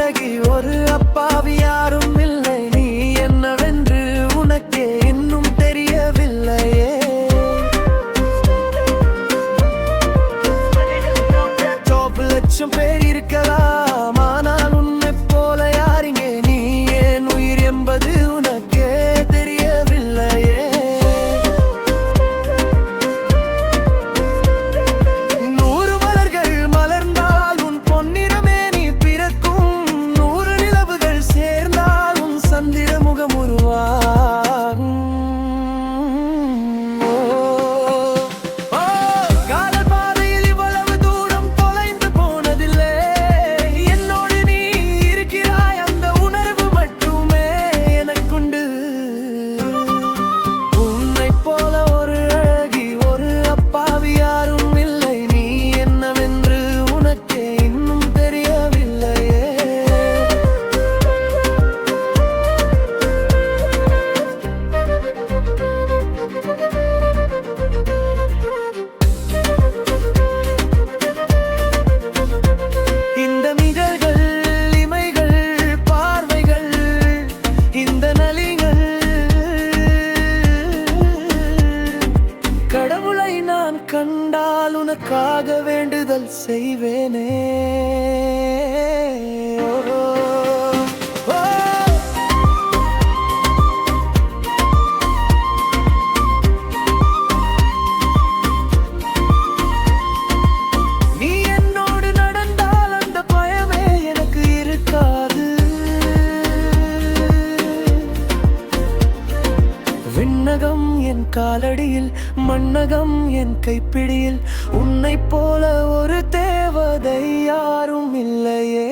அழகி ஒரு அப்பாவி யாரும் இல்லை, நீ என்னவென்று உனக்கே இன்னும் தெரியவில்லையே. டாப் லட்சம் பேர் இருக்கலாம், ஆனால் உன்னை போல யாரிங்கே, நீ ஏன் உயிர் என்பது உனக்கே தெரியவில்லையே. கண்டால் உனக்காக வேண்டுதல் செய்வேனே. நீ என்னோடு நடந்தால் அந்த பயமே எனக்கு இருக்காது. விண்ணகம் என் காலடியில், மண்ணகம் என் கைப்பிடியில், உன்னை போல ஒரு தேவதை யாரும் இல்லையே.